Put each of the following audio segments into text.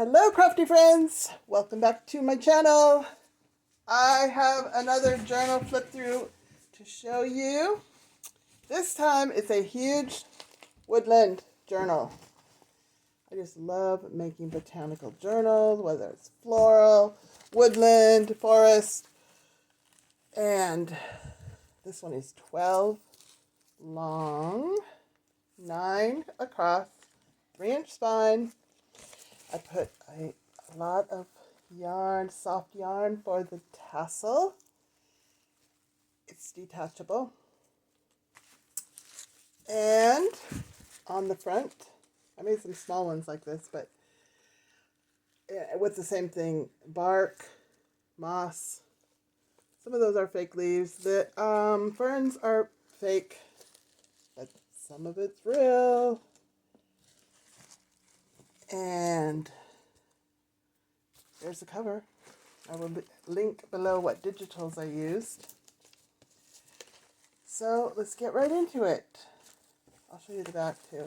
Hello crafty friends! Welcome back to my channel. I have another journal flip through to show you. This time it's a huge woodland journal. I just love making botanical journals, whether it's floral, woodland, forest. And this one is 12 long, 9 across, 3-inch spine. I put a lot of yarn, soft yarn for the tassel. It's detachable. And on the front, I made some small ones like this, but with the same thing, bark, moss. Some of those are fake leaves. The ferns are fake, but some of it's real. And there's the cover. I will link below what digitals I used. So let's get right into it. I'll show you the back too.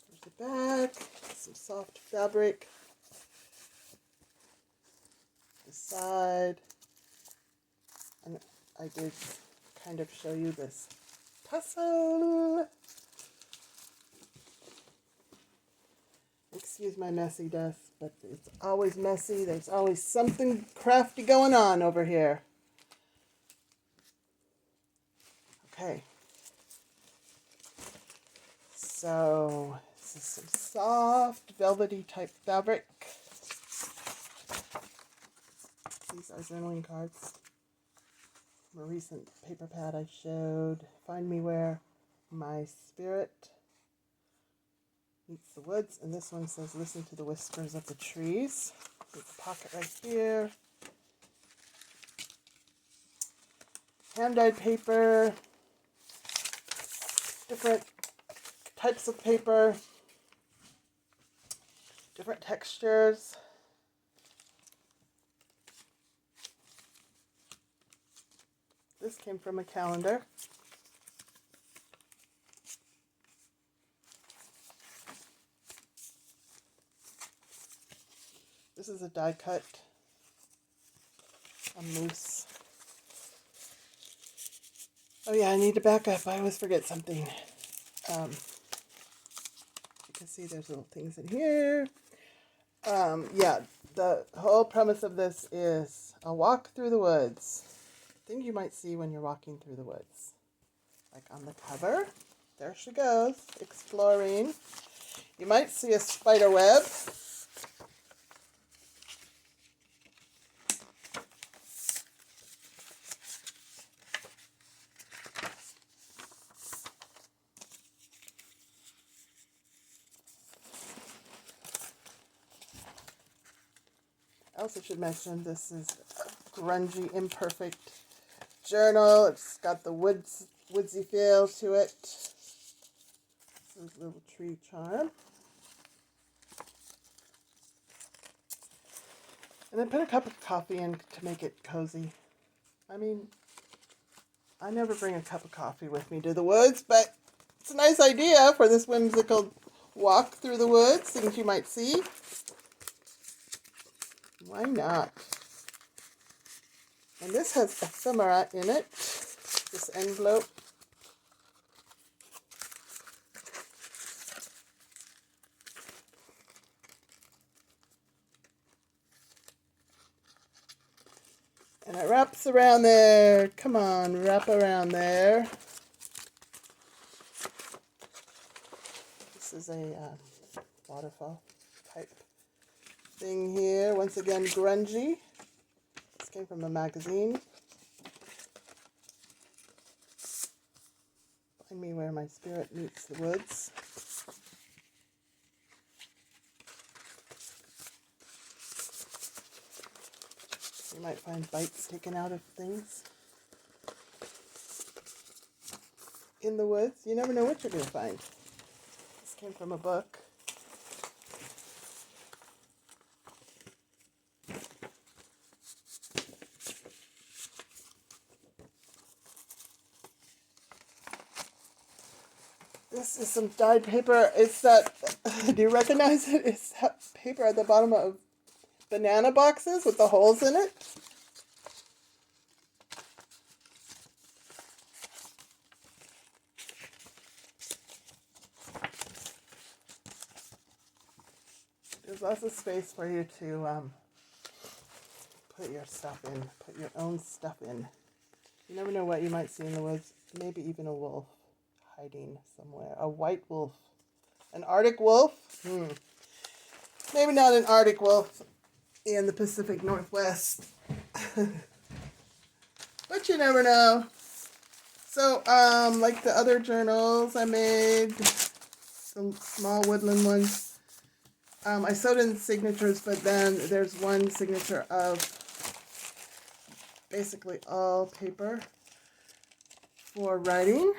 There's the back, some soft fabric. The side. And I did kind of show you this tassel. Excuse my messy desk, but it's always messy. There's always something crafty going on over here. Okay. So, this is some soft, velvety type fabric. These are journaling cards from a recent paper pad I showed. Find me where my spirit meets the woods, and this one says listen to the whispers of the trees. There's a pocket right here. Hand-dyed paper, different types of paper, different textures. This came from a calendar. This is a die cut, a moose. Oh yeah, I need to back up. I always forget something. You can see there's little things in here. Yeah, the whole premise of this is a walk through the woods. Things you might see when you're walking through the woods. Like on the cover, there she goes, exploring. You might see a spider web. I also should mention this is a grungy, imperfect journal. It's got the woodsy feel to it. This is a little tree charm. And I put a cup of coffee in to make it cozy. I mean, I never bring a cup of coffee with me to the woods, but it's a nice idea for this whimsical walk through the woods, things you might see. Why not? And this has ephemera in it, this envelope. And it wraps around there. Come on, wrap around there. This is a waterfall type thing here. Once again, grungy. This came from a magazine. Find me where my spirit meets the woods. You might find bites taken out of things in the woods. You never know what you're going to find. This came from a book. This is some dyed paper. It's that, do you recognize it? It's that paper at the bottom of banana boxes with the holes in it. There's lots of space for you to put your stuff in, put your own stuff in. You never know what you might see in the woods. Maybe even a wolf hiding somewhere. A white wolf. An Arctic wolf? Maybe not an Arctic wolf in the Pacific Northwest. But you never know. So, like the other journals I made, the small woodland ones, I sewed in signatures, but then there's one signature of basically all paper for writing,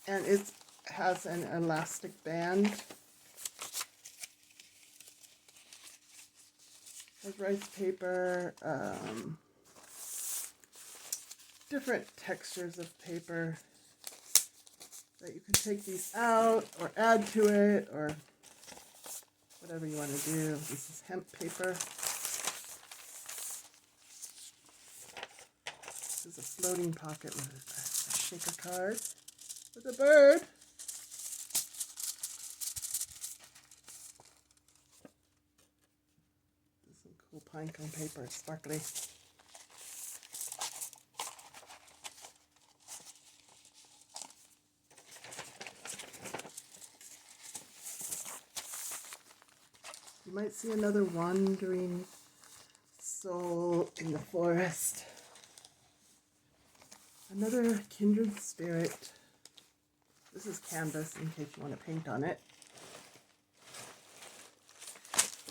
and it has an elastic band. There's rice paper, different textures of paper that you can take these out or add to it or whatever you want to do. This is hemp paper. This is a floating pocket with a shaker card with a bird. This is some cool pinecone paper, sparkly. You might see another wandering soul in the forest. Another kindred spirit. This is canvas in case you want to paint on it.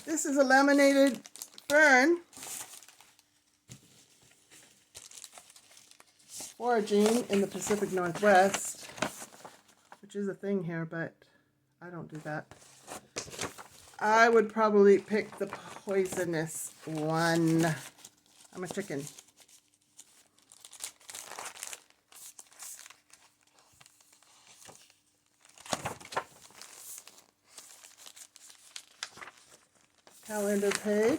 This is a laminated fern. Foraging in the Pacific Northwest, which is a thing here, but I don't do that. I would probably pick the poisonous one. I'm a chicken. Calendar page.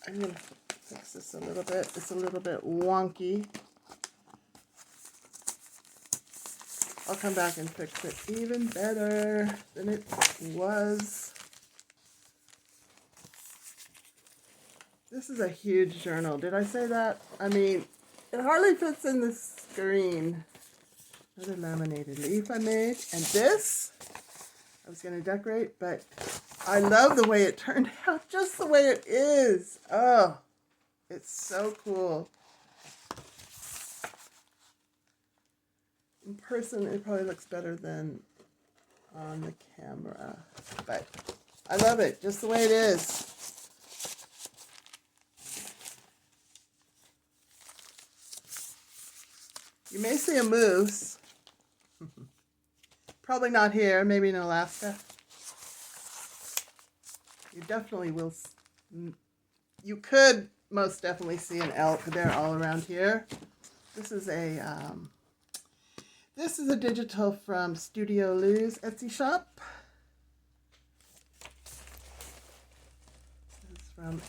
I'm going to fix this a little bit. It's a little bit wonky. I'll come back and fix it even better than it was. This is a huge journal. Did I say that? I mean, it hardly fits in the screen. Another laminated leaf I made. And this, I was going to decorate, but I love the way it turned out, just the way it is. Oh, it's so cool. In person, it probably looks better than on the camera, but I love it just the way it is. You may see a moose. Probably not here, maybe in Alaska. You definitely will. You could most definitely see an elk. They're all around here. This is a digital from Studio Lou's Etsy shop. This is from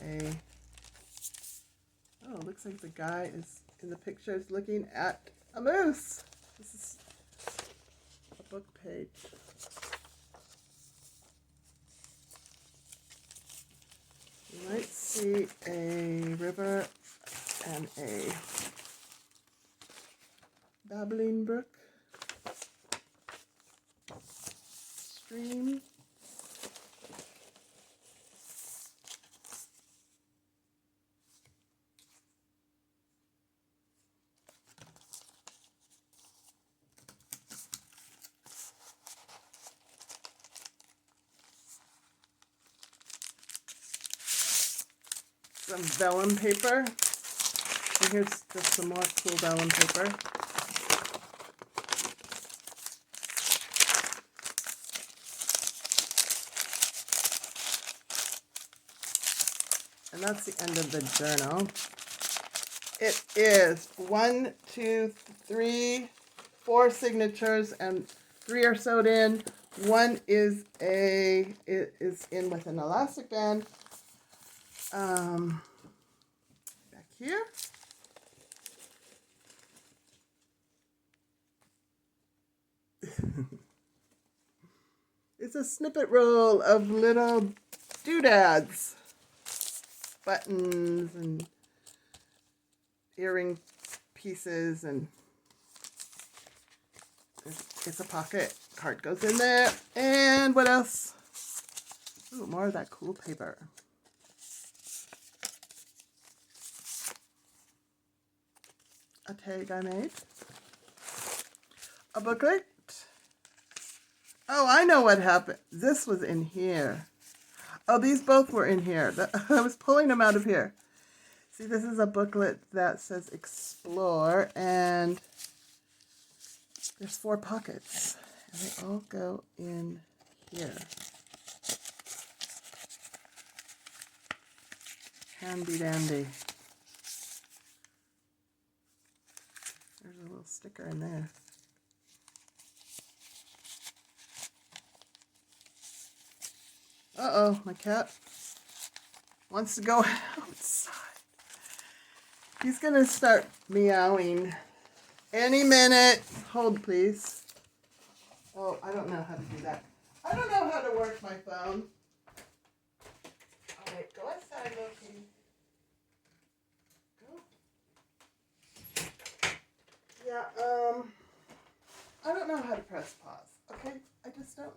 oh, it looks like the guy is in the picture is looking at a moose. This is a book page. You might see a river and a babbling brook. Stream. Some vellum paper. And here's just some more cool vellum paper. And that's the end of the journal. It is 1, 2, 3, 4 signatures, and 3 are sewed in. One is in with an elastic band. Back here. It's a snippet roll of little doodads, buttons and earring pieces, and it's a pocket. Card goes in there. And what else? Ooh, more of that cool paper. A tag I made. A booklet. Oh, I know what happened. This was in here. Oh, these both were in here. I was pulling them out of here. See, this is a booklet that says Explore, and there's 4 pockets, and they all go in here. Handy dandy. There's a little sticker in there. Uh-oh, my cat wants to go outside. He's going to start meowing any minute. Hold, please. Oh, I don't know how to do that. I don't know how to work my phone. All right, go outside, Loki. Go. Yeah, I don't know how to press pause, okay? I just don't.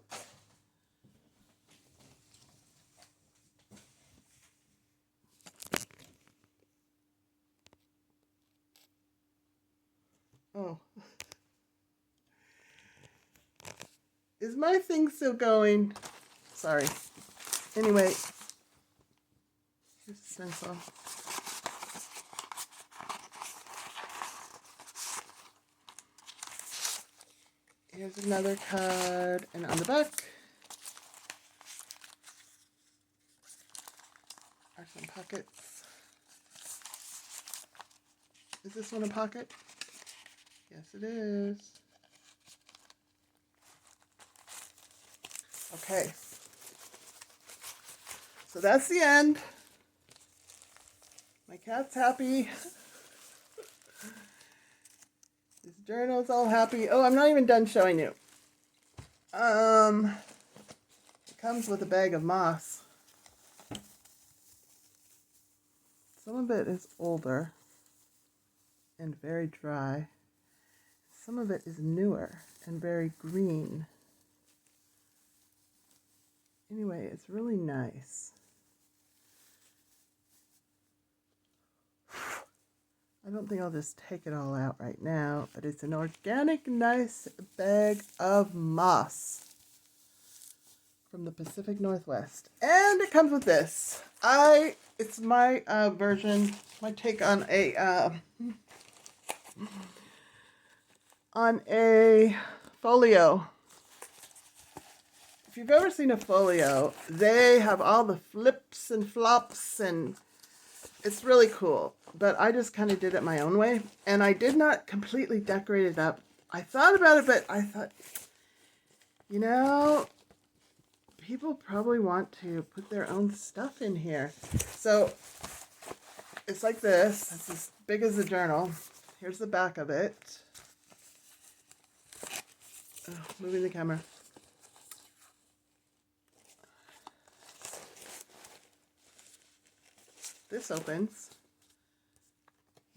Oh. Is my thing still going? Sorry. Anyway, here's a stencil. Here's another card, and on the back are some pockets. Is this one a pocket? Yes, it is. Okay. So that's the end. My cat's happy. This journal's all happy. Oh, I'm not even done showing you. It comes with a bag of moss. Some of it is older and very dry. Some of it is newer and very green. Anyway, it's really nice. I don't think I'll just take it all out right now, but it's an organic, nice bag of moss from the Pacific Northwest. And it comes with this. It's my version, my take on a folio. If you've ever seen a folio, they have all the flips and flops, and it's really cool. But I just kind of did it my own way, and I did not completely decorate it up. I thought about it, but I thought, you know, people probably want to put their own stuff in here. So it's like this. It's as big as the journal. Here's the back of it. Oh, moving the camera. This opens.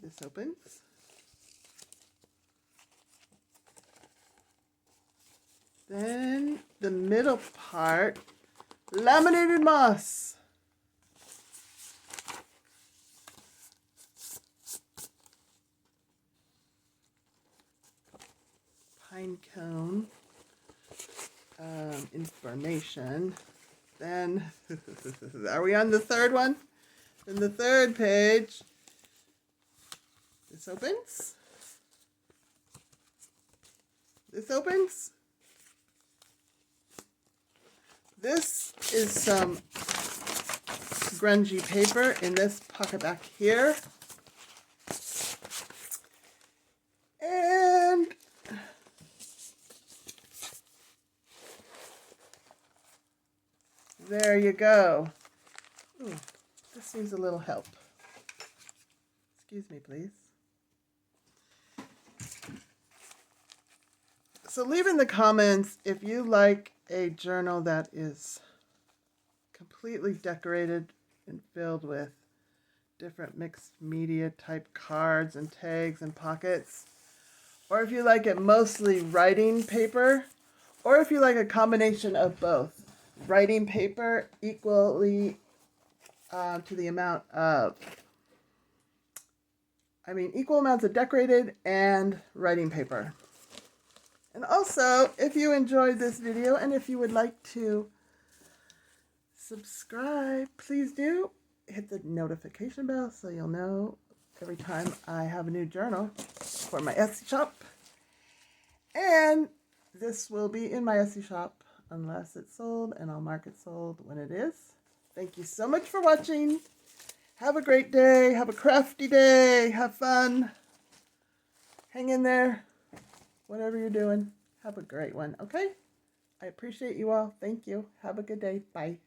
This opens. Then the middle part, laminated moss. Pine cone. Information. Then, are we on the third one? Then the third page. This opens. This opens. This is some grungy paper in this pocket back here. There you go. Ooh, this needs a little help. Excuse me, please. So leave in the comments if you like a journal that is completely decorated and filled with different mixed media type cards and tags and pockets, or if you like it mostly writing paper, or if you like a combination of both. Writing paper equally to the amount of, equal amounts of decorated and writing paper. And also, if you enjoyed this video and if you would like to subscribe, please do. Hit the notification bell so you'll know every time I have a new journal for my Etsy shop. And this will be in my Etsy shop unless it's sold, and I'll mark it sold when it is. Thank you so much for watching. Have a great day. Have a crafty day. Have fun. Hang in there. Whatever you're doing, have a great one, okay? I appreciate you all. Thank you. Have a good day. Bye.